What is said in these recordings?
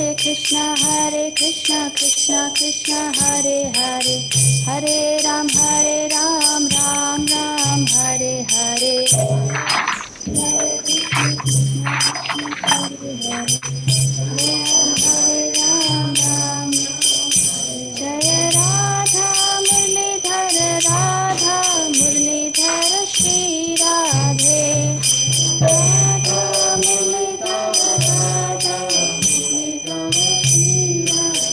Krishna, Krishna Krishna, Hare Hare, Hare Ram, Ram Ram, Hare Hare. Jaya Radha Murlidhara, Radha Murlidhara, Shri Radhe. Radha Murlidhara, Radha Murlidhara, Shri Radhe.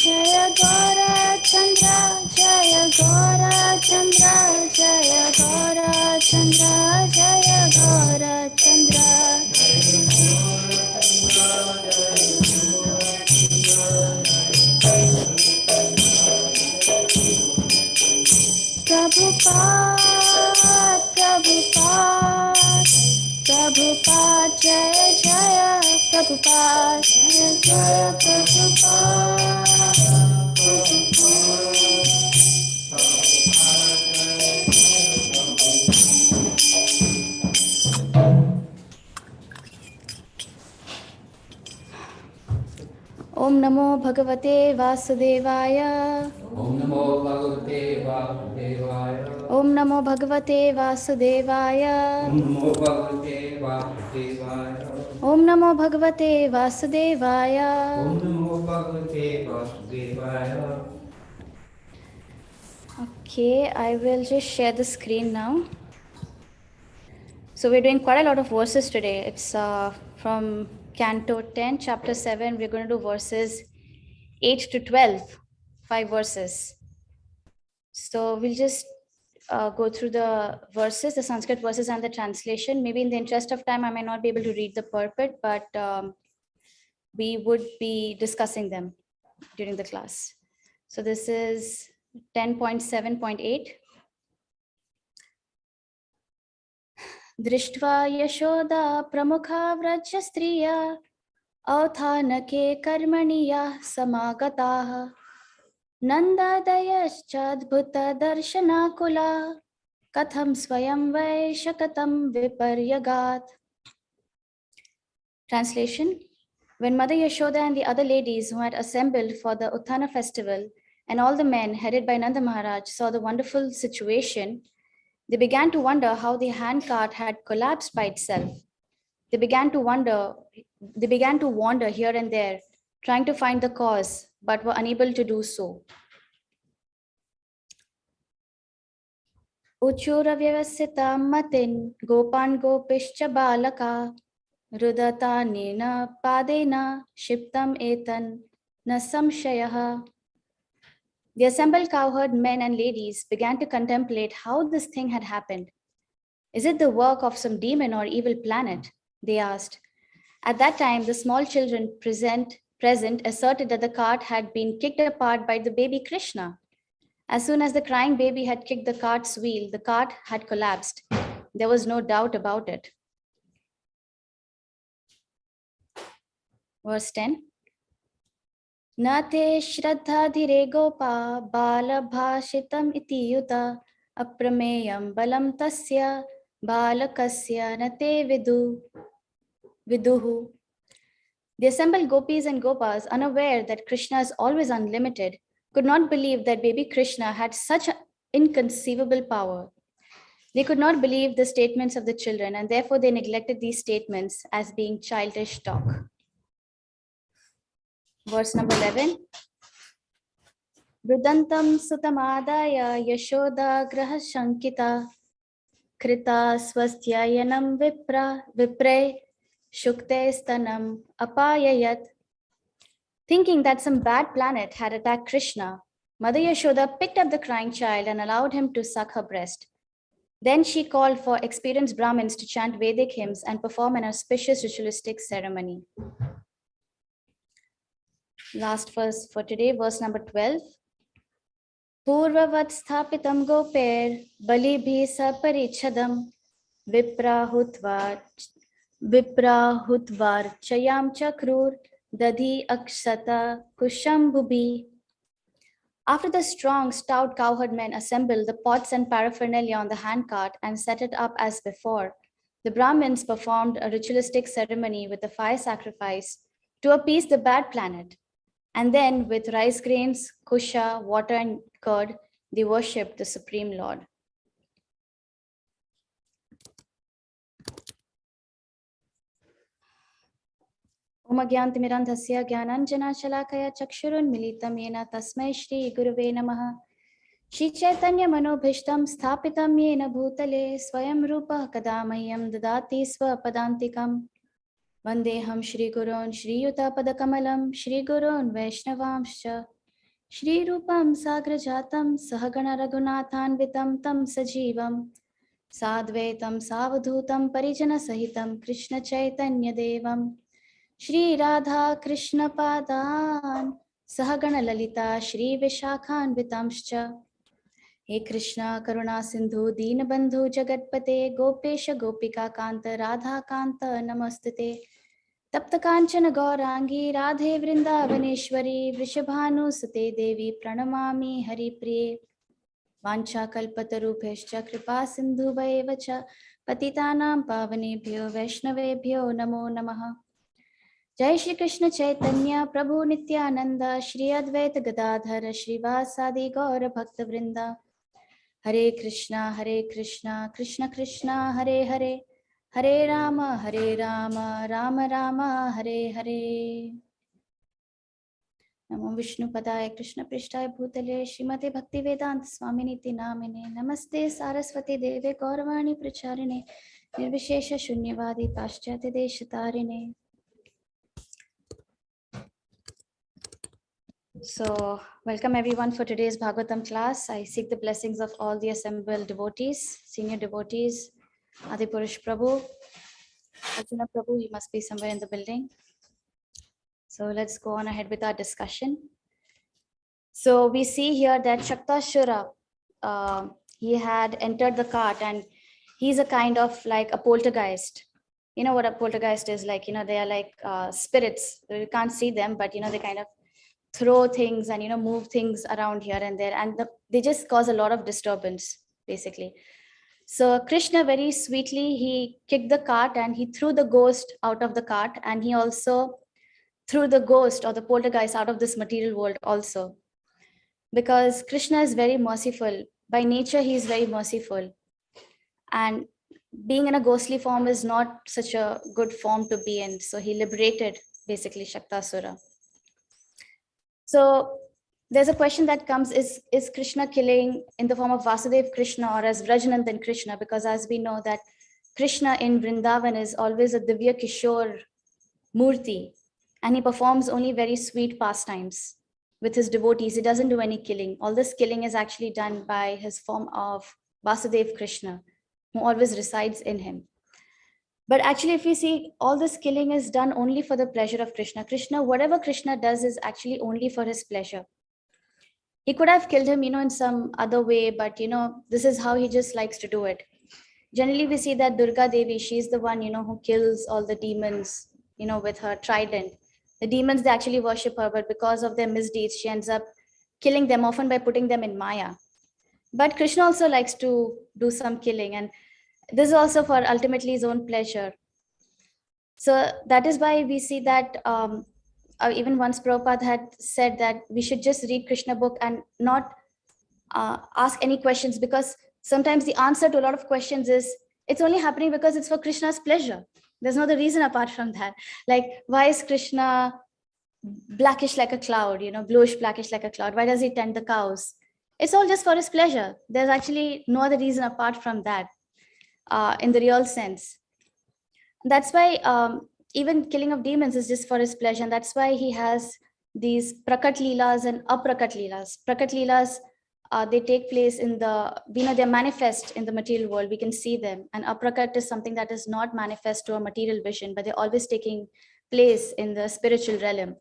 Jaya Gaura Chandra, Jaya Gaura Chandra, Jaya Gaura Chandra, Jaya Gaura Chandra. Prabhupada, Prabhupada, Prabhupada, Jaya Jaya Prabhupada, Jaya Jaya Prabhupada. Om Namo Bhagavate Vasudevaya. Om Namo Bhagavate Vasudevaya. Om Namo Bhagavate Vasudevaya. Om Namo Bhagavate Om Namo Bhagavate Vasudevaya. Vasudevaya. Om Namo Bhagavate Vasudevaya. Okay, I will just share the screen now. So we're doing quite a lot of verses today. It's from Canto 10, Chapter 7. We're going to do verses 8 to 12, 5 verses. So we'll just go through the verses, the Sanskrit verses and the translation. Maybe in the interest of time, I may not be able to read the purport, but we would be discussing them during the class. So this is 10.7.8. Drishtva Yashoda Pramukha Vrajya Striya Authanake Karmaniya Samagataha Nandadayashchadbhuta Darshanakula Katham Swayam Vaishakatam Viparyagat. Translation. When Mother Yashoda and the other ladies who had assembled for the Utthana festival and all the men headed by Nanda Maharaj saw the wonderful situation, they began to wonder how the handcart had collapsed by itself. They began to wander here and there, trying to find the cause, but were unable to do so. Uchura vyavasita matin gopan gopischa balaka rudata nena padena shiptam etan na samshayaha. The assembled cowherd men and ladies began to contemplate how this thing had happened. Is it the work of some demon or evil planet? They asked. At that time, the small children present asserted that the cart had been kicked apart by the baby Krishna. As soon as the crying baby had kicked the cart's wheel, the cart had collapsed. There was no doubt about it. Verse 10. Nate shraddha dhire gopa bala bhashitam iti yuta aprameyam balam tasya balakasya nate viduhu. The assembled gopis and gopas, unaware that Krishna is always unlimited, could not believe that baby Krishna had such an inconceivable power. They could not believe the statements of the children, and therefore they neglected these statements as being childish talk. Verse number 11. Rudantam sutamadaya yashoda graha shankita krita swastyayanam vipre shukte stanam apayayat. Thinking that some bad planet had attacked Krishna, Mother Yashoda picked up the crying child and allowed him to suck her breast. Then she called for experienced Brahmins to chant Vedic hymns and perform an auspicious ritualistic ceremony. Last verse for today, verse number 12. Purvavat sthapitam goper balibhi saparichadam viprahutvar chayam chakrur dadhi akshata kushambhubi. After the strong, stout cowherd men assembled the pots and paraphernalia on the handcart and set it up as before, the Brahmins performed a ritualistic ceremony with a fire sacrifice, to appease the bad planet. And then with rice grains, kusha, water and curd, they worship the Supreme Lord. Om Agyantimirandhasya Gyananjana Shalakaya Chakshurunmilitam Yena Tasmai Shri Guruve Namaha. Shri Chaitanya Manobhishtam Sthapitam Yena Bhutale Swayam Rupa Kadamahyam Dadati Swapadantikam. Vandeham Shri Gurun Shri Yuta Padakamalam Shri Gurun Vaishnavamscha Shri Rupam Sagrajatam Sahagana Raghunathanvitam Tam Sajivam Sadvaitam Savadhutam Parijana Sahitam Krishna Chaitanya Devam Shri Radha Krishna Padan Sahagana Lalita Shri Vishakhanvitamscha. He Krishna Karuna Sindhu Deenabandhu Jagatpate Gopesha Gopika Kanta Radha Kanta Namastate Tapta Kanchana Gaurangi Radhe Vrindavaneshwari Vrishabhanu Sute Devi Pranamami Hari Priye Vancha Kalpatarubhescha Kripa Sindhu Vaevacha Patitanam Pavanebhyo Vaishnavebhyo Namo Namaha. Jai Shri Krishna Chaitanya Prabhu Nityananda Shri Advaita Gadadhara Shri Vasadi Gaura Bhakta Vrinda. Hare Krishna Krishna Krishna Hare Hare Hare Rama Rama Rama Hare Hare. Namo Vishnu Padaya Krishna Prishtaya Bhutale Srimate Bhakti Vedanta Swaminiti Namine Namaste Saraswati Deve Gauravani Pracharine Nirvishesha Shunyavadi Paschati Deshatarine. So, welcome everyone for today's Bhagavatam class. I seek the blessings of all the assembled devotees, senior devotees, Adipurush Prabhu, Arjuna Prabhu, he must be somewhere in the building. So, let's go on ahead with our discussion. So, we see here that Śakaṭāsura, he had entered the cart and he's a kind of like a poltergeist. You know what a poltergeist is like? You know, they are like spirits. You can't see them, but you know, they kind of throw things and move things around here and there, and they just cause a lot of disturbance basically. So Krishna very sweetly, he kicked the cart and he threw the ghost out of the cart, and he also threw the ghost or the poltergeist out of this material world also, because Krishna is very merciful. By nature he is very merciful, and being in a ghostly form is not such a good form to be in. So he liberated basically Śakaṭāsura. So there's a question that comes, is Krishna killing in the form of Vasudev Krishna or as Vrajanandan Krishna? Because as we know that Krishna in Vrindavan is always a Divya Kishore Murti, and he performs only very sweet pastimes with his devotees. He doesn't do any killing. All this killing is actually done by his form of Vasudev Krishna, who always resides in him. But actually, if we see, all this killing is done only for the pleasure of Krishna. Krishna, whatever Krishna does is actually only for his pleasure. He could have killed him, in some other way, but, this is how he just likes to do it. Generally, we see that Durga Devi, she's the one, who kills all the demons, with her trident. The demons, they actually worship her, but because of their misdeeds, she ends up killing them, often by putting them in Maya. But Krishna also likes to do some killing, and this is also for ultimately his own pleasure. So that is why we see that even once Prabhupada had said that we should just read Krishna book and not ask any questions, because sometimes the answer to a lot of questions is, it's only happening because it's for Krishna's pleasure. There's no other reason apart from that. Like, why is Krishna blackish like a cloud, bluish blackish like a cloud? Why does he tend the cows? It's all just for his pleasure. There's actually no other reason apart from that. In the real sense. That's why even killing of demons is just for his pleasure, and that's why he has these prakat leelas and aprakat leelas. Prakat leelas, they take place in they manifest in the material world. We can see them, and aprakat is something that is not manifest to a material vision, but they're always taking place in the spiritual realm.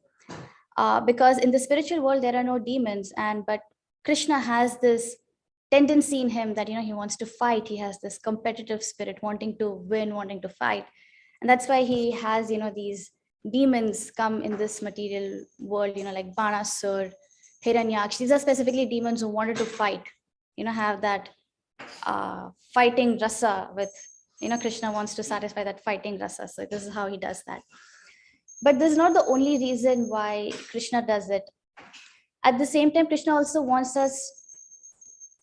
Because in the spiritual world there are no demons, but Krishna has this tendency in him that he wants to fight. He has this competitive spirit, wanting to win, wanting to fight, and that's why he has these demons come in this material world, like Banasur, Hiranyaksh. These are specifically demons who wanted to fight, have that fighting rasa with Krishna wants to satisfy that fighting rasa. So this is how he does that. But this is not the only reason why Krishna does it. At the same time, Krishna also wants us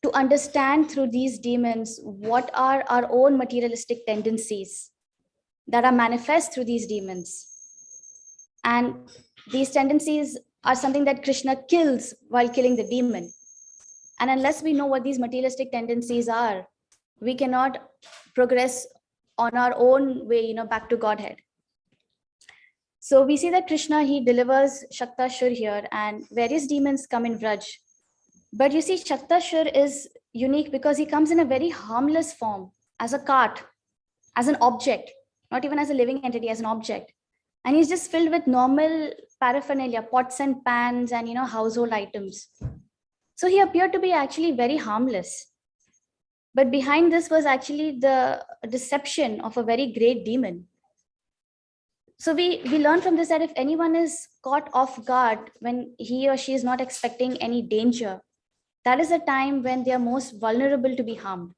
to understand through these demons what are our own materialistic tendencies that are manifest through these demons. And these tendencies are something that Krishna kills while killing the demon. And unless we know what these materialistic tendencies are, we cannot progress on our own way, back to Godhead. So we see that Krishna, he delivers Śakaṭāsura here, and various demons come in Vraj. But you see, Śakaṭāsura is unique because he comes in a very harmless form, as a cart, as an object, not even as a living entity, as an object. And he's just filled with normal paraphernalia, pots and pans and, household items. So he appeared to be actually very harmless. But behind this was actually the deception of a very great demon. So we learn from this that if anyone is caught off guard when he or she is not expecting any danger, that is a time when they are most vulnerable to be harmed.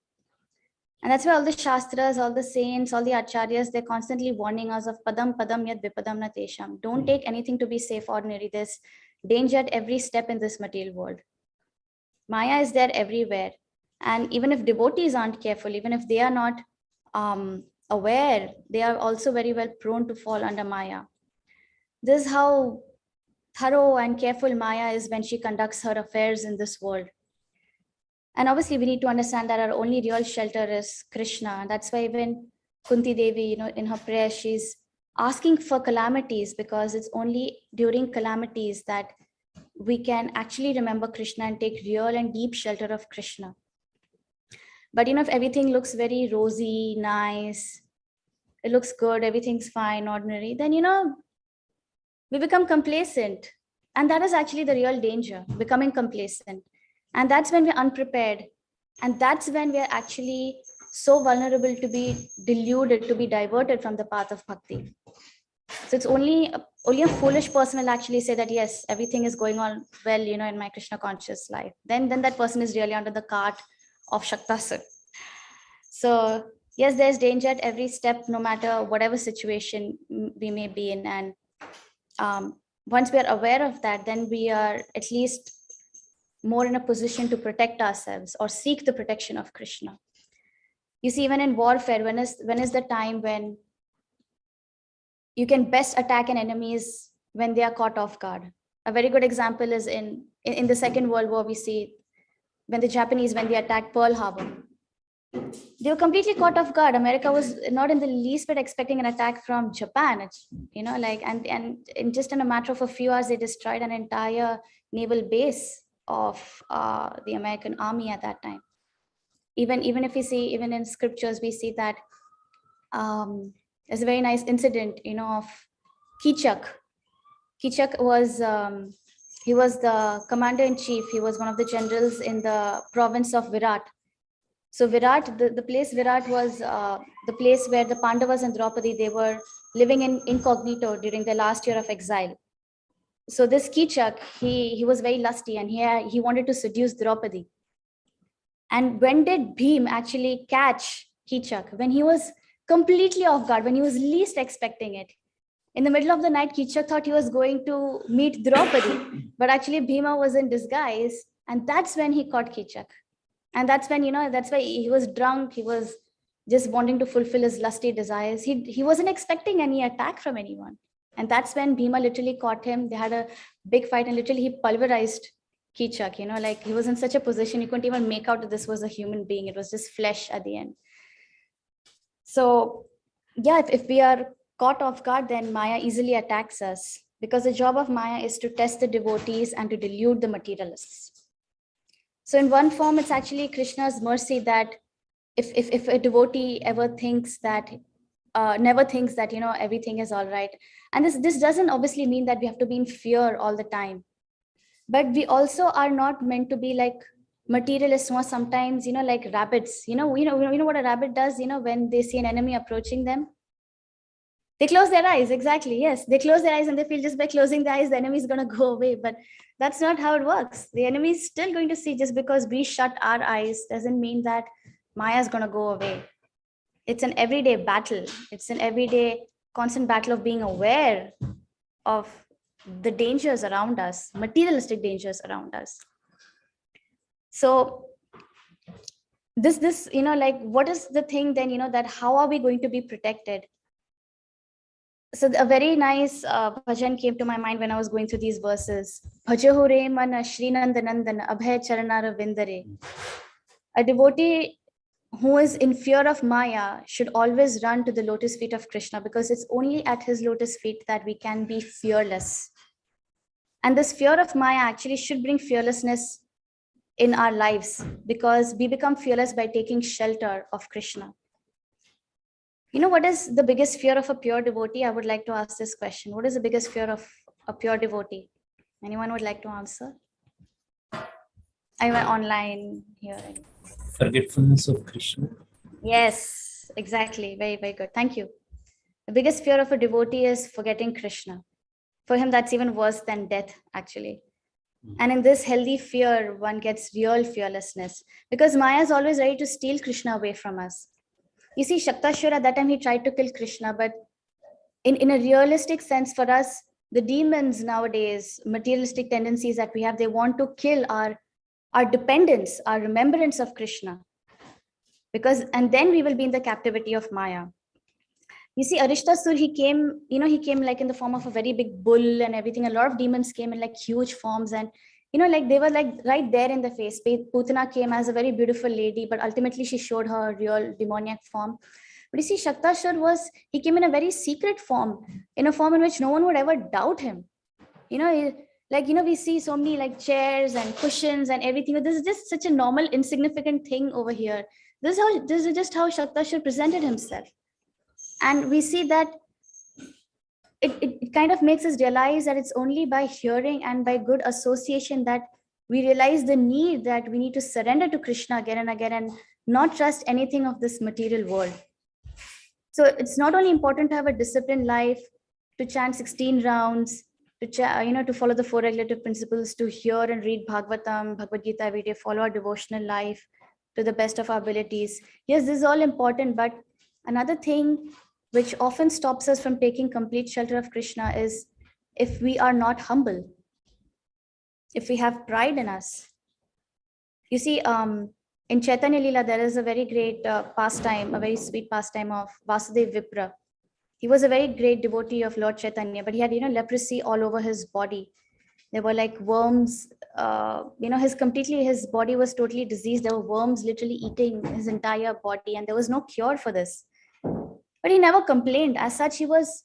And that's why all the Shastras, all the saints, all the Acharyas, they're constantly warning us of padam padam yad vipadam na tesham. Don't take anything to be safe ordinary. There's danger at every step in this material world. Maya is there everywhere. And even if devotees aren't careful, even if they are not aware, they are also very well prone to fall under Maya. This is how thorough and careful Maya is when she conducts her affairs in this world. And obviously, we need to understand that our only real shelter is Krishna. That's why when Kunti Devi, in her prayer, she's asking for calamities, because it's only during calamities that we can actually remember Krishna and take real and deep shelter of Krishna. But if everything looks very rosy, nice, it looks good, everything's fine, ordinary, then we become complacent. And that is actually the real danger, becoming complacent. And that's when we're unprepared. And that's when we're actually so vulnerable to be deluded, to be diverted from the path of bhakti. So it's only a foolish person will actually say that, yes, everything is going on well, in my Krishna conscious life. Then that person is really under the cart of Śakaṭāsura. So yes, there's danger at every step, no matter whatever situation we may be in. And once we are aware of that, then we are at least more in a position to protect ourselves or seek the protection of Krishna. You see, even in warfare, when is the time when you can best attack an enemy is when they are caught off guard. A very good example is in the Second World War. We see when the Japanese, when they attacked Pearl Harbor, they were completely caught off guard. America was not in the least bit expecting an attack from Japan. It's, and in just in a matter of a few hours, they destroyed an entire naval base of the American army at that time. Even if we see, even in scriptures, we see that there's a very nice incident, of Kichak. Kichak was, he was the commander-in-chief. He was one of the generals in the province of Virat. So Virat, the place Virat was the place where the Pandavas and Draupadi, they were living in incognito during their last year of exile. So this Kichak, he was very lusty, and he wanted to seduce Draupadi. And when did Bhim actually catch Kichak? When he was completely off guard, when he was least expecting it. In the middle of the night, Kichak thought he was going to meet Draupadi, but actually Bhima was in disguise, and that's when he caught Kichak. And that's when, that's why he was drunk. He was just wanting to fulfill his lusty desires. He wasn't expecting any attack from anyone. And that's when Bhima literally caught him. They had a big fight, and literally he pulverized Kichak, like he was in such a position, you couldn't even make out that this was a human being. It was just flesh at the end. So yeah, if we are caught off guard, then Maya easily attacks us, because the job of Maya is to test the devotees and to delude the materialists. So in one form, it's actually Krishna's mercy that if a devotee ever thinks that, never thinks that, everything is all right. And this doesn't obviously mean that we have to be in fear all the time. But we also are not meant to be like materialists who are sometimes, like rabbits. You know what a rabbit does, when they see an enemy approaching them? They close their eyes. Exactly. Yes. They close their eyes and they feel just by closing the eyes, the enemy is going to go away. But that's not how it works. The enemy is still going to see. Just because we shut our eyes doesn't mean that Maya is going to go away. It's an everyday battle. It's an everyday constant battle of being aware of the dangers around us, materialistic dangers around us. So this like, what is the thing then, that how are we going to be protected? So a very nice bhajan came to my mind when I was going through these verses. Bhajaho re mana Shri Nandanandana Abhay Charanara Vindare. A devotee who is in fear of Maya should always run to the lotus feet of Krishna, because it's only at his lotus feet that we can be fearless. And this fear of Maya actually should bring fearlessness in our lives, because we become fearless by taking shelter of Krishna. What is the biggest fear of a pure devotee? I would like to ask this question. What is the biggest fear of a pure devotee? Anyone would like to answer? I went online here. Forgetfulness of Krishna. Yes, exactly. Very, very good. Thank you. The biggest fear of a devotee is forgetting Krishna. For him, that's even worse than death, actually. And in this healthy fear, one gets real fearlessness, because Maya is always ready to steal Krishna away from us. You see, Śakaṭāsura, at that time, he tried to kill Krishna, but in a realistic sense for us, the demons nowadays, materialistic tendencies that we have, they want to kill our dependence, our remembrance of Krishna. And then we will be in the captivity of Maya. You see, Śakaṭāsura, he came like in the form of a very big bull and everything. A lot of demons came in like huge forms, and like they were like right there in the face. Putana came as a very beautiful lady, but ultimately she showed her real demoniac form. But you see, Śakaṭāsura he came in a very secret form, in a form in which no one would ever doubt him. We see so many like chairs and cushions and everything. But this is just such a normal, insignificant thing over here. This is just how Śakaṭāsura presented himself. And we see that it kind of makes us realize that it's only by hearing and by good association that we realize the need that we need to surrender to Krishna again and again and not trust anything of this material world. So it's not only important to have a disciplined life, to chant 16 rounds, to follow the 4 regulative principles, to hear and read Bhagavatam, Bhagavad Gita every day, follow our devotional life to the best of our abilities. Yes, this is all important, but another thing which often stops us from taking complete shelter of Krishna is if we are not humble, if we have pride in us. You see, in Chaitanya Leela, there is a very great pastime, a very sweet pastime of Vasudev Vipra. He was a very great devotee of Lord Chaitanya, but he had, leprosy all over his body. There were like worms, his body was totally diseased. There were worms literally eating his entire body, and there was no cure for this. But he never complained. As such, he was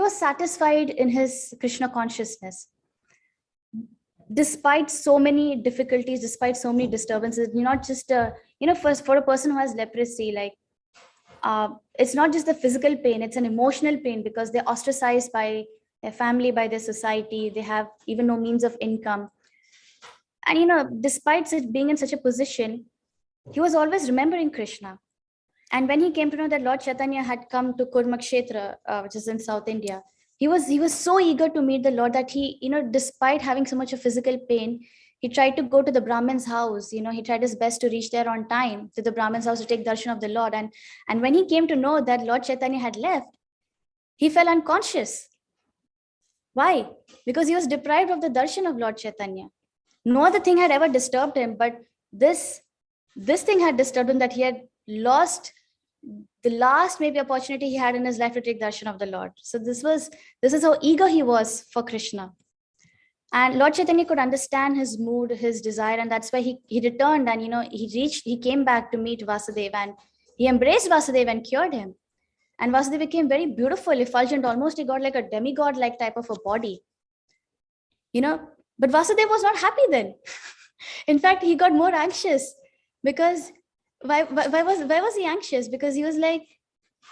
satisfied in his Krishna consciousness. Despite so many difficulties, despite so many disturbances, not just, for a person who has leprosy, like, it's not just the physical pain, it's an emotional pain, because they're ostracized by their family, by their society. They have even no means of income. And, despite it being in such a position, he was always remembering Krishna. And when he came to know that Lord Chaitanya had come to Kurmakshetra, which is in South India, he was so eager to meet the Lord that he, despite having so much of physical pain, he tried to go to the Brahmin's house. He tried his best to reach there on time to the Brahmin's house to take darshan of the Lord. And when he came to know that Lord Chaitanya had left, he fell unconscious. Why? Because he was deprived of the darshan of Lord Chaitanya. No other thing had ever disturbed him, but this thing had disturbed him, that he had lost the last maybe opportunity he had in his life to take darshan of the Lord. So this is how eager he was for Krishna. And Lord Chaitanya could understand his mood, his desire, and that's why he returned, and he came back to meet Vasudeva, and he embraced Vasudeva and cured him. And Vasudeva became very beautiful, effulgent, almost he got like a demigod like type of a body. But Vasudeva was not happy then. In fact, he got more anxious, because why was he anxious? Because he was like,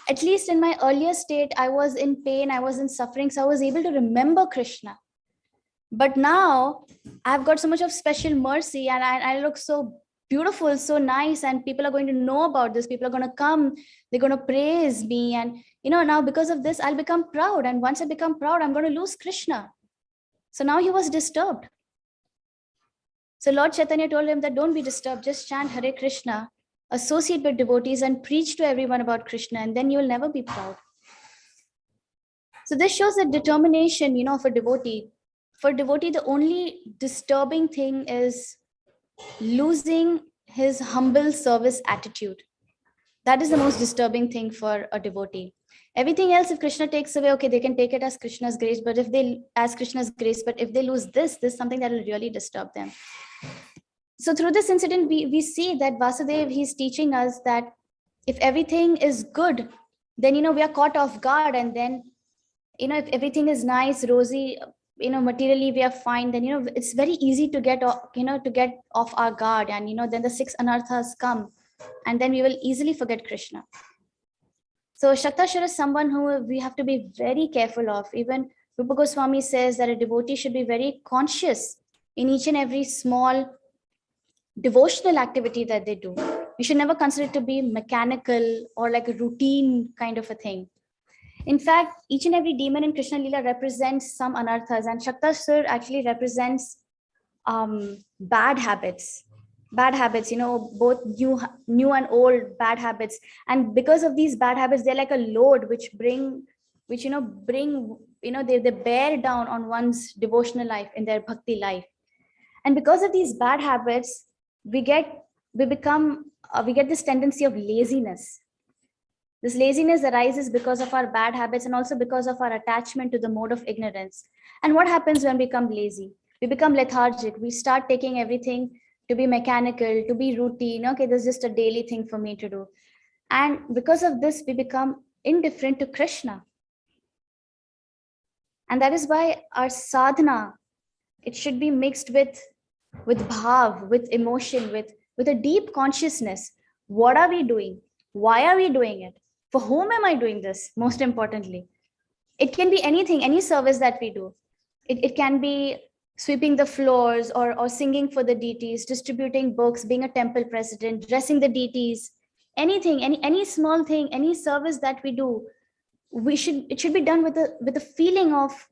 at least in my earlier state, I was in pain, I was in suffering, so I was able to remember Krishna. But now I've got so much of special mercy, and I look so beautiful, so nice, and people are going to know about this. People are going to come, they're going to praise me. And, now because of this, I'll become proud. And once I become proud, I'm going to lose Krishna. So now he was disturbed. So Lord Chaitanya told him that don't be disturbed, just chant Hare Krishna, associate with devotees, and preach to everyone about Krishna, and then you'll never be proud. So this shows the determination, of a devotee. For a devotee, the only disturbing thing is losing his humble service attitude. That is the most disturbing thing for a devotee. Everything else, if Krishna takes away, okay, they can take it as Krishna's grace, but if they lose this is something that will really disturb them. So through this incident, we see that Vasudev, he's teaching us that if everything is good, then, we are caught off guard. And then, if everything is nice, rosy, materially we are fine, then, it's very easy to get off our guard. And, then the 6 anarthas come, and then we will easily forget Krishna. So Śakaṭāsura is someone who we have to be very careful of. Even Rupa Goswami says that a devotee should be very conscious in each and every small devotional activity that they do. You should never consider it to be mechanical or like a routine kind of a thing. In fact, each and every demon in Krishna Lila represents some anarthas, and Śakaṭāsura actually represents bad habits. Bad habits, both new and old bad habits. And because of these bad habits, they're like a load which they bear down on one's devotional life, in their bhakti life. And because of these bad habits, we get this tendency of laziness. This laziness arises because of our bad habits and also because of our attachment to the mode of ignorance. And what happens when we become lazy? We become lethargic. We start taking everything to be mechanical, to be routine. Okay, this is just a daily thing for me to do. And because of this, we become indifferent to Krishna. And that is why our sadhana, it should be mixed with bhav, with emotion, with a deep consciousness. What are we doing? Why are we doing it? For whom am I doing this? Most importantly, it can be anything, any service that we do. It can be sweeping the floors or singing for the deities, distributing books, being a temple president, dressing the deities, anything, any small thing, any service that we do, it should be done with a feeling of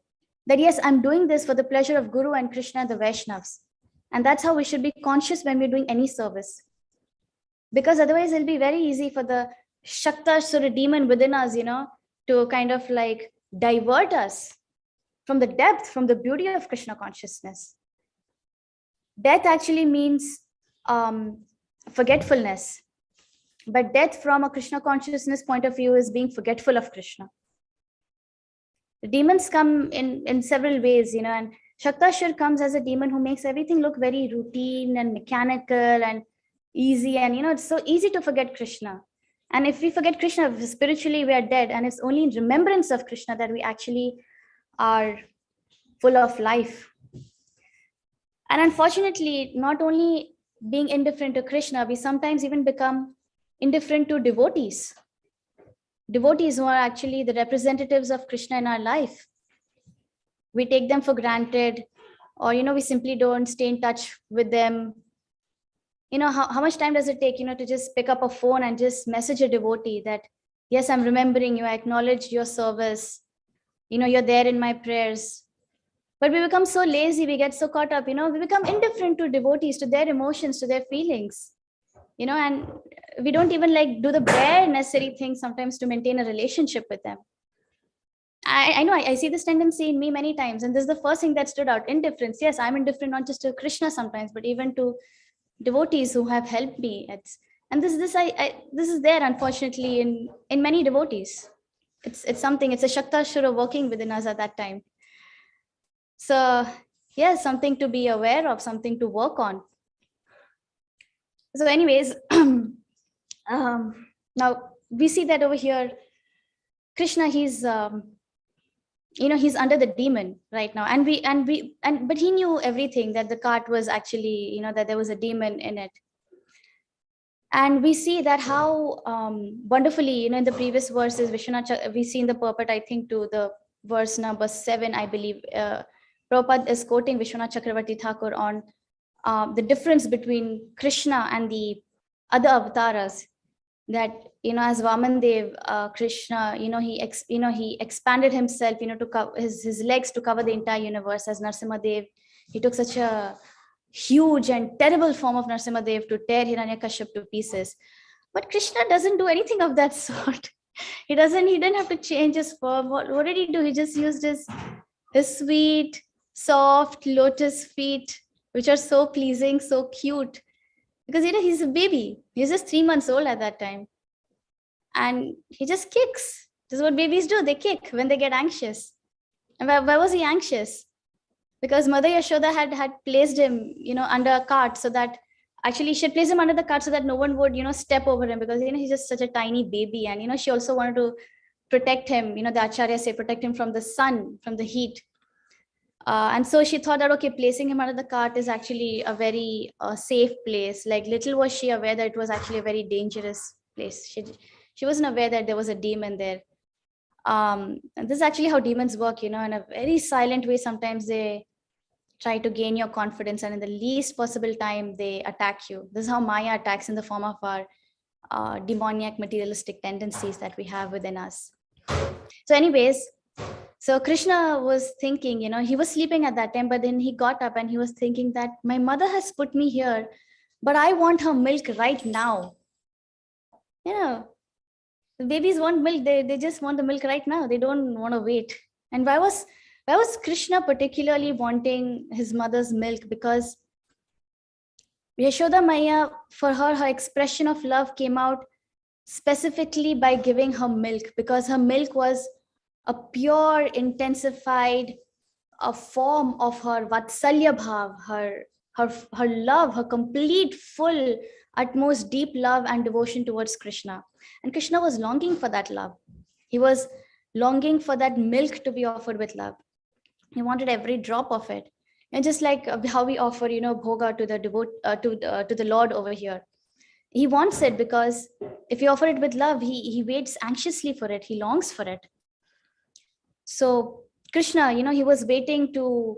that, yes, I'm doing this for the pleasure of Guru and Krishna and the Vaishnavas. And that's how we should be conscious when we're doing any service. Because otherwise it'll be very easy for the Śakaṭāsura demon within us, to kind of like divert us from the depth, from the beauty of Krishna consciousness. Death actually means forgetfulness. But death from a Krishna consciousness point of view is being forgetful of Krishna. The demons come in several ways, and Śakaṭāsura comes as a demon who makes everything look very routine and mechanical and easy. And, it's so easy to forget Krishna. And if we forget Krishna, spiritually we are dead. And it's only in remembrance of Krishna that we actually are full of life. And unfortunately, not only being indifferent to Krishna, we sometimes even become indifferent to devotees. Devotees who are actually the representatives of Krishna in our life. We take them for granted, or, we simply don't stay in touch with them. How much time does it take, to just pick up a phone and just message a devotee that, yes, I'm remembering you, I acknowledge your service, you're there in my prayers. But we become so lazy, we get so caught up, we become indifferent to devotees, to their emotions, to their feelings, and we don't even do the bare necessary things sometimes to maintain a relationship with them. I know I see this tendency in me many times, and this is the first thing that stood out: indifference. Yes, I'm indifferent not just to Krishna sometimes, but even to devotees who have helped me. And this is there, unfortunately, in many devotees. It's a Śakaṭāsura working within us at that time. So yeah, something to be aware of, something to work on. So anyways, now we see that over here, Krishna, he's he's under the demon right now, but he knew everything, that the cart was actually, that there was a demon in it. And we see that how wonderfully, in the previous verses, we see in the purport, I think, to the verse number 7, I believe, Prabhupada is quoting Vishwanath Chakravarti Thakur on the difference between Krishna and the other avatars. That, as Vamandev, Krishna, he expanded himself, to cover his legs to cover the entire universe. As Narsimhadev, he took such a huge and terrible form of Narsimhadev to tear Hiranyakashipu to pieces. But Krishna doesn't do anything of that sort. He didn't have to change his form. What did he do? He just used his sweet, soft lotus feet, which are so pleasing, so cute. Because he's a baby. He's just 3 months old at that time. And he just kicks. This is what babies do. They kick when they get anxious. And why was he anxious? Because Mother Yashoda had placed him, under a cart, so that actually she had placed him under the cart so that no one would, step over him, because, he's just such a tiny baby. And, she also wanted to protect him, the Acharyas say, protect him from the sun, from the heat. And so she thought that, okay, placing him under the cart is actually a very safe place. Like, little was she aware that it was actually a very dangerous place. She wasn't aware that there was a demon there. And this is actually how demons work, in a very silent way. Sometimes they try to gain your confidence, and in the least possible time, they attack you. This is how Maya attacks, in the form of our demoniac materialistic tendencies that we have within us. So anyways, so Krishna was thinking, he was sleeping at that time, but then he got up and he was thinking that my mother has put me here, but I want her milk right now. The babies want milk. They just want the milk right now. They don't want to wait. And why was Krishna particularly wanting his mother's milk? Because Yashoda Maya, for her expression of love came out specifically by giving her milk, because her milk was a pure, intensified a form of her Vatsalya Bhav, her love, her complete, full, utmost deep love and devotion towards Krishna. And Krishna was longing for that love. He was longing for that milk to be offered with love. He wanted every drop of it. And just like how we offer, bhoga to the Lord over here. He wants it, because if you offer it with love, he waits anxiously for it. He longs for it. So Krishna, he was waiting to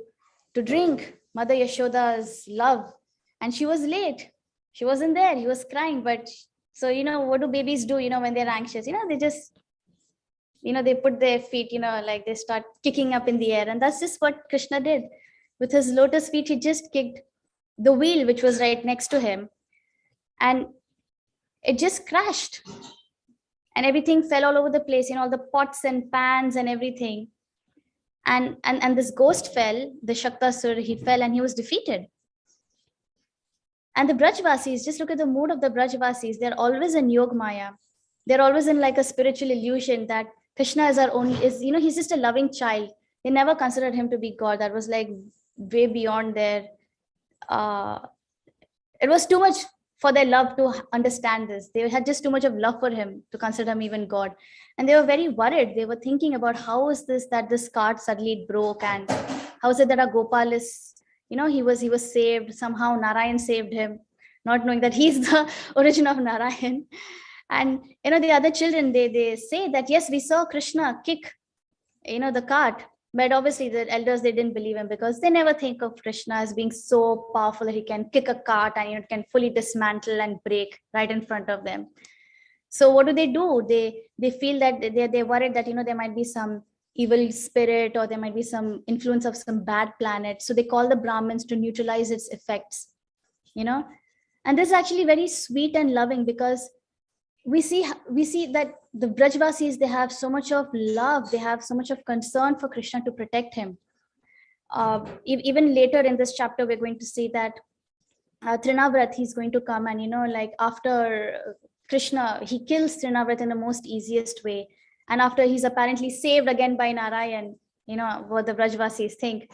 drink Mother Yashoda's love, and she was late. She wasn't there. He was crying. But so, what do babies do, when they're anxious? They just, they put their feet, like they start kicking up in the air. And that's just what Krishna did. With his lotus feet, he just kicked the wheel, which was right next to him. And it just crashed. And everything fell all over the place, all the pots and pans and everything. And this ghost fell, the Śakaṭāsura, he fell and he was defeated. And the Brajvasis, just look at the mood of the Brajvasis. They're always in Yog Maya. They're always in like a spiritual illusion that Krishna is he's just a loving child. They never considered him to be God. That was like way beyond their, it was too much for their love to understand this. They had just too much of love for him to consider him even God. And they were very worried. They were thinking about how is this that this cart suddenly broke, and how is it that our Gopal is, he was saved. Somehow Narayan saved him, not knowing that he's the origin of Narayan. And, the other children, they say that, yes, we saw Krishna kick, the cart. But obviously the elders, they didn't believe him, because they never think of Krishna as being so powerful that he can kick a cart and it can fully dismantle and break right in front of them. So what do? They feel that they're worried that, there might be some evil spirit, or there might be some influence of some bad planet. So they call the Brahmins to neutralize its effects, and this is actually very sweet and loving, because we see that the Brajvasis, they have so much of love, they have so much of concern for Krishna to protect him. Even later in this chapter, we're going to see that Trinavrat, he's going to come, and like after Krishna, he kills Trinavrat in the most easiest way. And after he's apparently saved again by Narayan, what the Brajvasis think,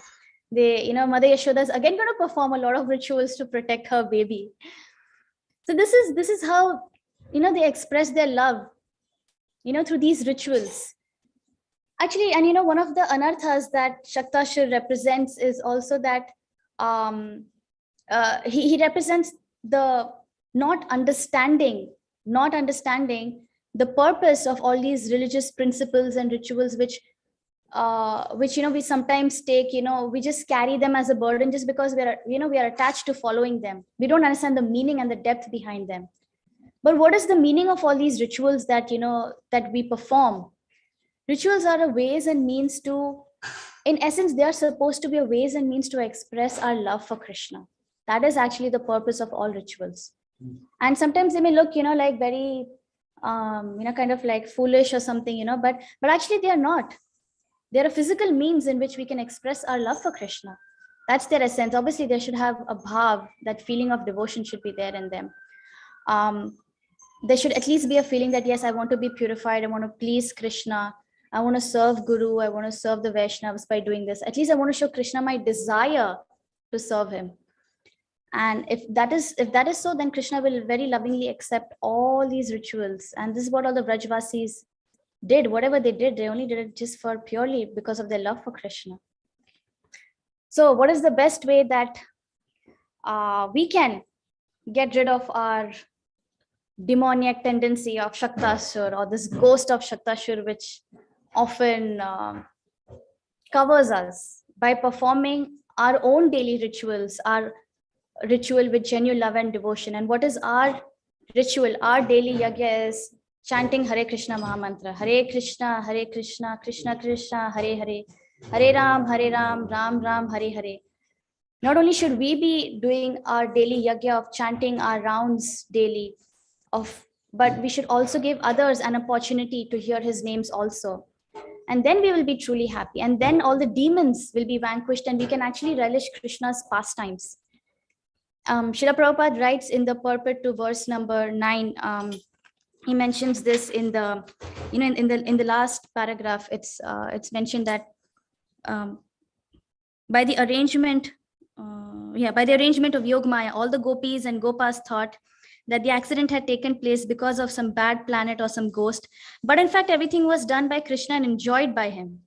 they, Mother Yashoda is again going to perform a lot of rituals to protect her baby. So this is how, they express their love, through these rituals. Actually, and one of the anarthas that Śakaṭāsura represents is also that he represents the not understanding the purpose of all these religious principles and rituals, which we sometimes take, we just carry them as a burden just because we are attached to following them. We don't understand the meaning and the depth behind them. But what is the meaning of all these rituals that, that we perform? Rituals are a ways and means to, in essence, they are supposed to be a ways and means to express our love for Krishna. That is actually the purpose of all rituals. And sometimes they may look, like very kind of like foolish or something, but actually they are not. They're a physical means in which we can express our love for Krishna. That's their essence. Obviously, they should have a bhav, that feeling of devotion should be there in them. There should at least be a feeling that, yes, I want to be purified. I want to please Krishna. I want to serve Guru. I want to serve the Vaishnavas by doing this. At least I want to show Krishna my desire to serve him. And if that is so, then Krishna will very lovingly accept all these rituals. And this is what all the Vrajvasis did. Whatever they did, they only did it just for purely because of their love for Krishna. So what is the best way that we can get rid of our demoniac tendency of Śakaṭāsura, or this ghost of Śakaṭāsura, which often covers us? By performing our own daily rituals, our ritual with genuine love and devotion. And what is our ritual? Our daily yagya is chanting Hare Krishna Mahamantra. Hare Krishna, Krishna Krishna, Hare Hare. Hare Ram, Ram Ram, Hare Hare. Not only should we be doing our daily yagya of chanting our rounds daily, but we should also give others an opportunity to hear his names also. And then we will be truly happy. And then all the demons will be vanquished and we can actually relish Krishna's pastimes. Srila Prabhupada writes in the purport to verse number 9. He mentions this in the, in the last paragraph. It's mentioned that by the arrangement of Yogmaya, all the gopis and gopas thought that the accident had taken place because of some bad planet or some ghost. But in fact, everything was done by Krishna and enjoyed by him.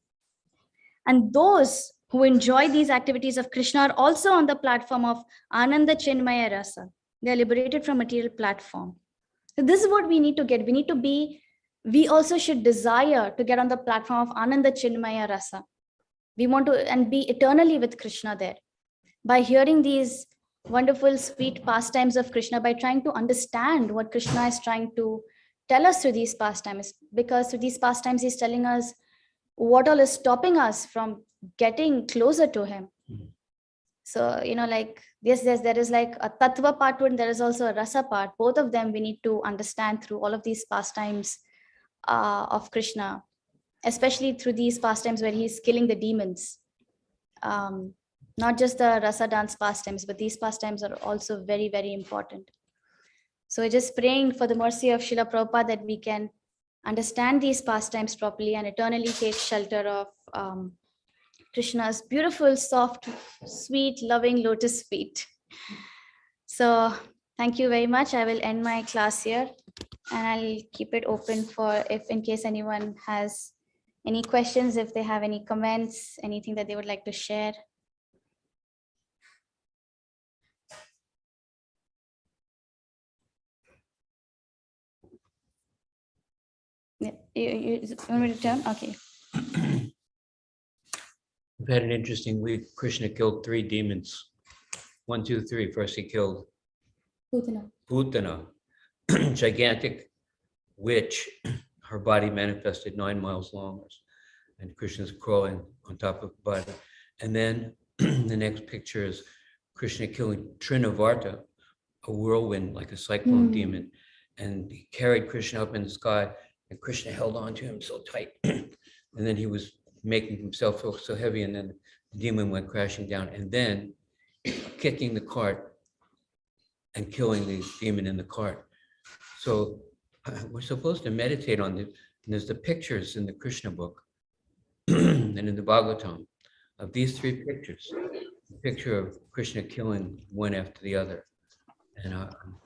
And those who enjoy these activities of Krishna are also on the platform of Ananda Chinmaya Rasa. They are liberated from material platform. So this is what we need to get. We also should desire to get on the platform of Ananda Chinmaya Rasa. We want to and be eternally with Krishna there. By hearing these wonderful, sweet pastimes of Krishna, by trying to understand what Krishna is trying to tell us through these pastimes, because through these pastimes, he's telling us what all is stopping us from getting closer to him. So, yes, there is like a tattva part to it, and there is also a rasa part. Both of them we need to understand through all of these pastimes of Krishna, especially through these pastimes where he's killing the demons. Not just the rasa dance pastimes, but these pastimes are also very, very important. So we're just praying for the mercy of Srila Prabhupada that we can understand these pastimes properly and eternally take shelter of Krishna's beautiful, soft, sweet, loving lotus feet. So thank you very much. I will end my class here and I'll keep it open for if in case anyone has any questions, if they have any comments, anything that they would like to share. Yeah, you want me to turn? Okay. We've had an interesting week. Krishna killed 3 demons. 1, 2, 3. First he killed Putana, gigantic witch. Her body manifested 9 miles long, and Krishna's crawling on top of the body. And then the next picture is Krishna killing Trinavarta, a whirlwind, like a cyclone demon. And he carried Krishna up in the sky, and Krishna held on to him so tight. And then he was making himself feel so heavy, and then the demon went crashing down, and then kicking the cart and killing the demon in the cart. So we're supposed to meditate on this. And there's the pictures in the Krishna book and in the Bhagavatam of these 3 pictures. The picture of Krishna killing one after the other. And I'm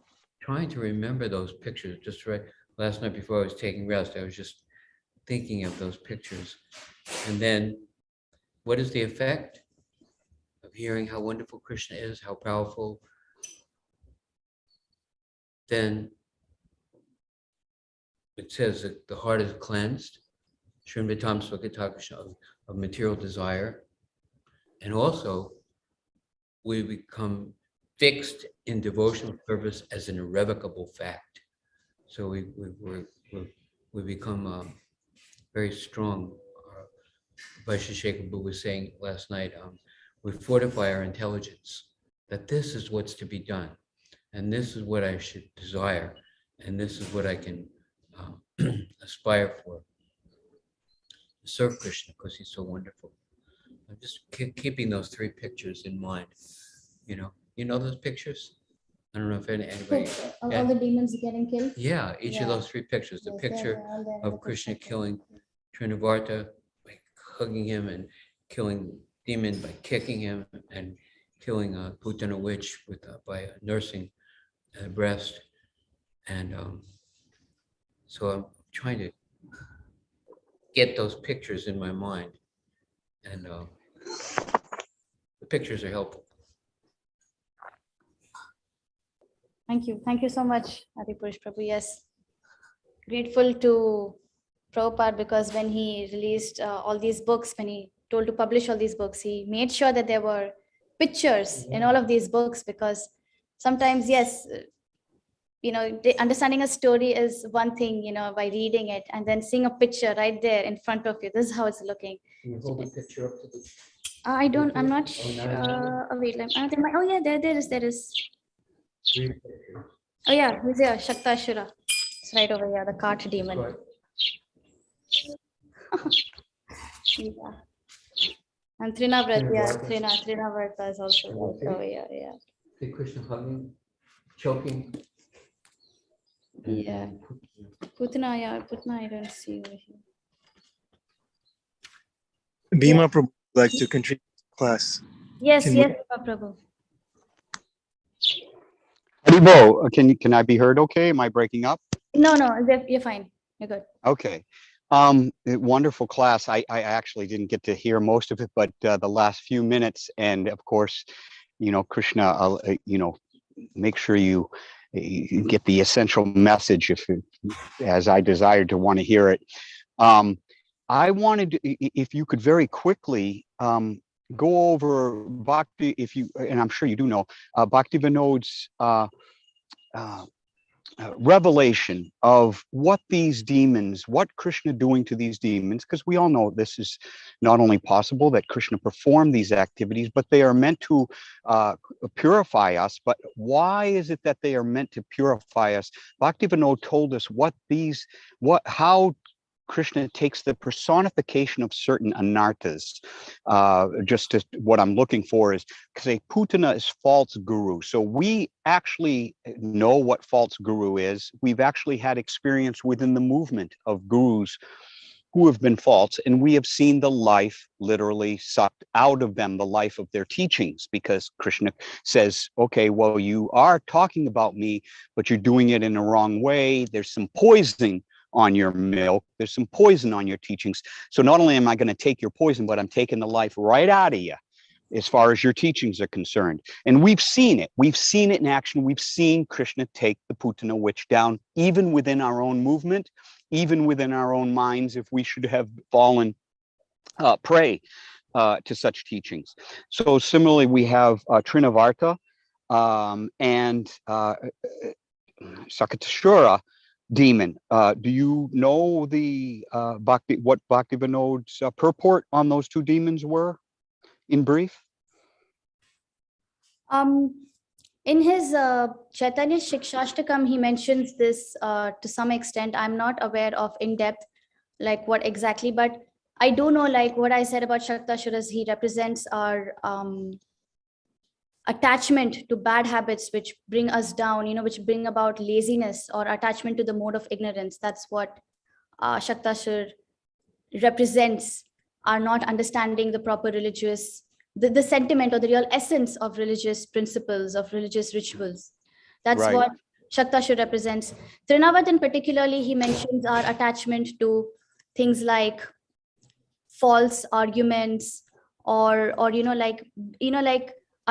trying to remember those pictures. Just right last night before I was taking rest, I was just thinking of those pictures. And then what is the effect of hearing how wonderful Krishna is, how powerful? Then it says that the heart is cleansed, Śakaṭāsura Śakaṭāsura, of material desire. And also we become fixed in devotional service as an irrevocable fact. So we become very strong. Vaisheshekha was saying last night, we fortify our intelligence that this is what's to be done, and this is what I should desire, and this is what I can aspire for. Serve Krishna because he's so wonderful. I'm just keeping those three pictures in mind. You know those pictures? I don't know if anybody. All the demons getting killed? Yeah, each of those three pictures. The Yes, picture they're there in of the Krishna Krishna killing Trinavarta, by hugging him, and killing demon by kicking him, and killing a Putana witch by nursing the breast. And so I'm trying to get those pictures in my mind. And the pictures are helpful. Thank you. Thank you so much, Adipurush Prabhu. Yes. Grateful to Prabhupada because when he released all these books, when he told to publish all these books, he made sure that there were pictures in all of these books because sometimes, yes, understanding a story is one thing, by reading it and then seeing a picture right there in front of you. This is how it's looking. Can you hold the picture up to the... I'm not sure. Oh, wait, oh yeah, there is. Oh yeah, who's here? Śakaṭāsura. It's right over here, the cart demon. Yeah. And Trinavarta is also right over here. Yeah. See Krishna hugging, choking. Yeah. Putana, I don't see over here. Bhima Prabhu would like to contribute to class. Yes, Can yes, Prabhu. Haribo, can I be heard okay? Am I breaking up? No, you're fine. You're good. Okay. Wonderful class. I actually didn't get to hear most of it, but the last few minutes, and of course, Krishna, make sure you get the essential message as I desired to want to hear it. I wanted, if you could very quickly go over Bhakti, and I'm sure you do know, Bhakti Vinod's revelation of what these demons, what Krishna doing to these demons, because we all know this is not only possible that Krishna performed these activities, but they are meant to purify us. But why is it that they are meant to purify us? Bhakti Vinod told us how Krishna takes the personification of certain anarthas. What I'm looking for is, because a Putana is false guru. So we actually know what false guru is. We've actually had experience within the movement of gurus who have been false, and we have seen the life literally sucked out of them, the life of their teachings, because Krishna says, okay, well, you are talking about me, but you're doing it in the wrong way. There's some poison on your milk, there's some poison on your teachings. So not only am I going to take your poison, but I'm taking the life right out of you as far as your teachings are concerned. And we've seen it in action. We've seen Krishna take the Putana witch down, even within our own movement, even within our own minds, if we should have fallen prey to such teachings. So similarly, we have Trinavarta and Śakaṭāsura demon. Do you know what Bhakti Vinod's purport on those two demons were, in brief? In his Chaitanya Śikṣāṣtakam, he mentions this to some extent. I'm not aware of in depth, like what exactly, but I do know, like what I said about Śakaṭāsura, he represents our attachment to bad habits which bring us down, which bring about laziness or attachment to the mode of ignorance. That's what Śakaṭāsura represents, are not understanding the proper religious, the sentiment or the real essence of religious principles, of religious rituals. That's right. What Śakaṭāsura represents. Trinavarta particularly, he mentions our attachment to things like false arguments or our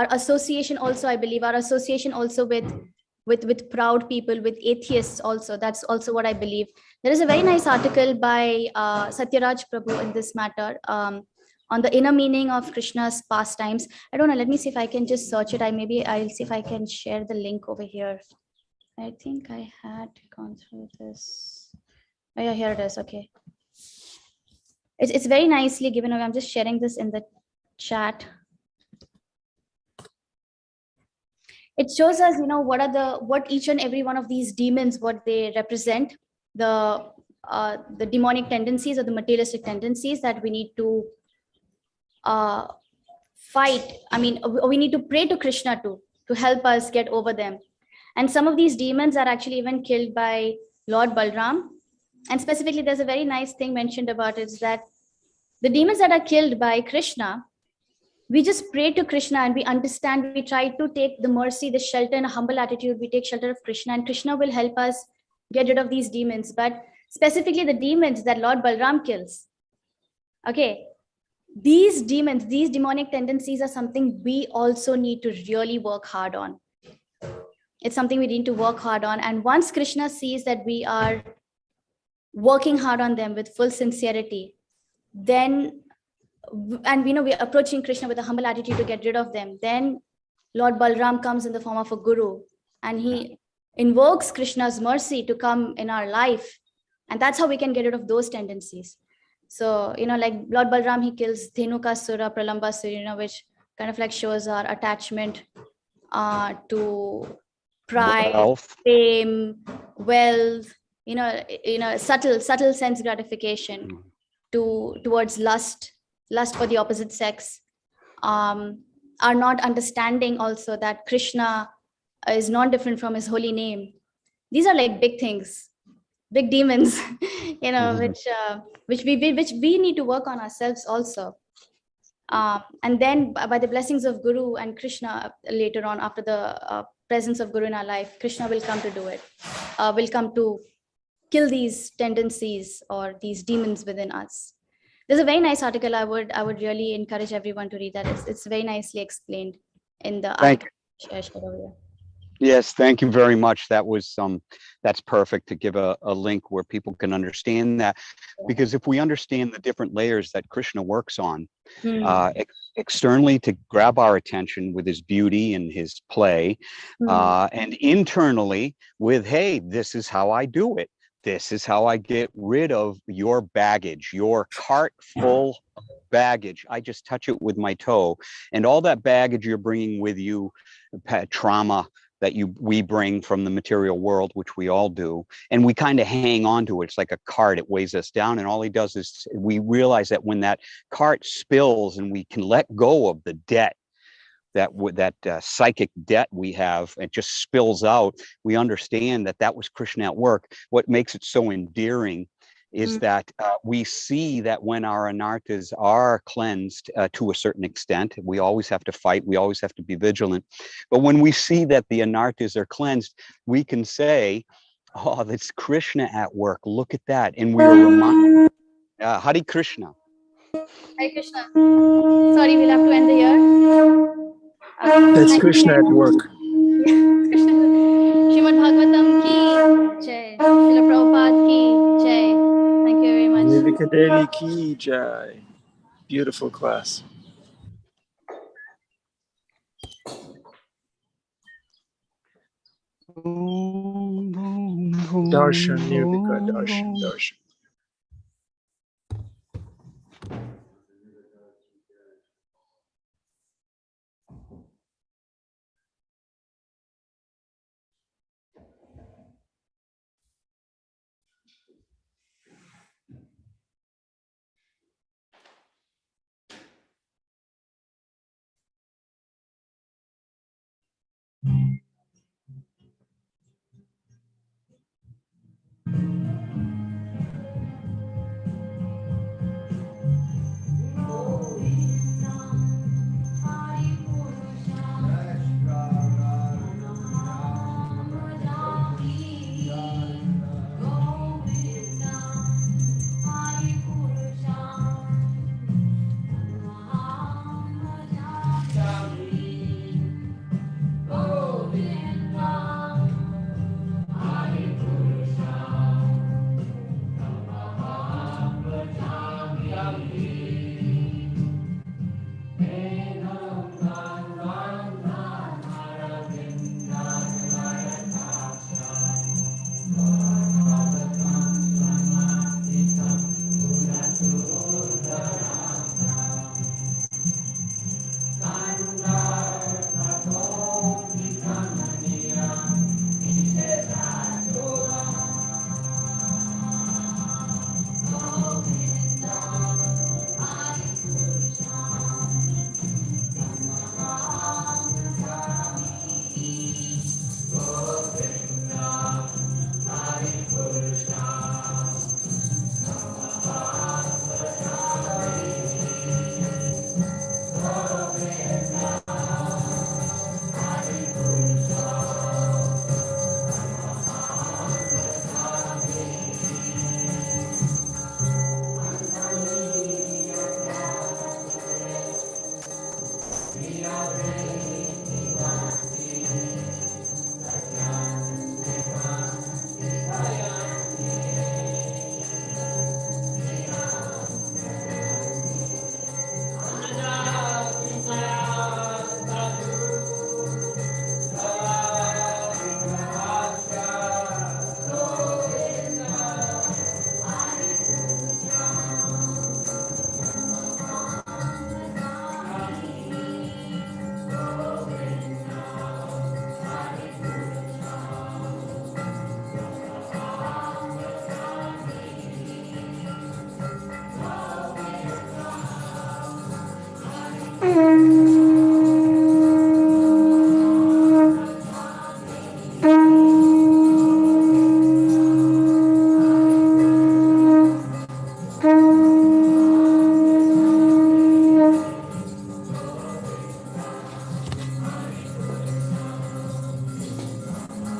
association also, I believe, our association also with proud people, with atheists also. That's also what I believe. There is a very nice article by Satyaraj Prabhu in this matter on the inner meaning of Krishna's pastimes. I don't know, let me see if I can just search it. I'll see if I can share the link over here. I think I had gone through this. Oh yeah, here it is, okay. It's very nicely given away. I'm just sharing this in the chat. It shows us, what each and every one of these demons, what they represent. the demonic tendencies or the materialistic tendencies that we need to fight. I mean, we need to pray to Krishna to help us get over them. And some of these demons are actually even killed by Lord Balram. And specifically, there's a very nice thing mentioned about it, is that the demons that are killed by Krishna, we just pray to Krishna and we understand, we try to take the mercy, the shelter, and a humble attitude. We take shelter of Krishna, and Krishna will help us get rid of these demons. But specifically the demons that Lord Balram kills, okay, these demons, these demonic tendencies are something we also need to really work hard on. It's something we need to work hard on. And once Krishna sees that we are working hard on them with full sincerity, then, and we know we're approaching Krishna with a humble attitude to get rid of them, then Lord Balram comes in the form of a guru, and he invokes Krishna's mercy to come in our life. And that's how we can get rid of those tendencies. So, like Lord Balram, he kills Dhenukasura, Pralambasura, which kind of like shows our attachment to pride, fame, wealth, subtle sense gratification towards lust for the opposite sex, are not understanding also that Krishna is not different from his holy name. These are like big things, big demons, which we need to work on ourselves also. And then by the blessings of Guru and Krishna later on, after the presence of Guru in our life, Krishna will come to do it, will come to kill these tendencies or these demons within us. There's a very nice article. I would really encourage everyone to read that. It's very nicely explained in the article. Yes, thank you very much. That was that's perfect to give a link where people can understand that, because if we understand the different layers that Krishna works on externally to grab our attention with his beauty and his play, and internally with, hey, this is how I do it. This is how I get rid of your baggage, your cart full of baggage. I just touch it with my toe, and all that baggage you're bringing with you, trauma that we bring from the material world, which we all do, and we kind of hang on to it. It's like a cart, it weighs us down, and all he does is, we realize that when that cart spills and we can let go of the debt, that psychic debt we have, it just spills out, we understand that was Krishna at work. What makes it so endearing is that we see that when our anarthas are cleansed to a certain extent, we always have to fight, we always have to be vigilant. But when we see that the anarthas are cleansed, we can say, oh, that's Krishna at work, look at that. And we are reminded, Hare Krishna. Hare Krishna. Sorry, we'll have to end the year. That's Krishna at work. Srimad Bhagavatam ki jai. Srila Prabhupada ki jai. Thank you very much. Nirvika Devi ki jai. Beautiful class. Darshan, Nirvika, darshan, darshan. Govinda Om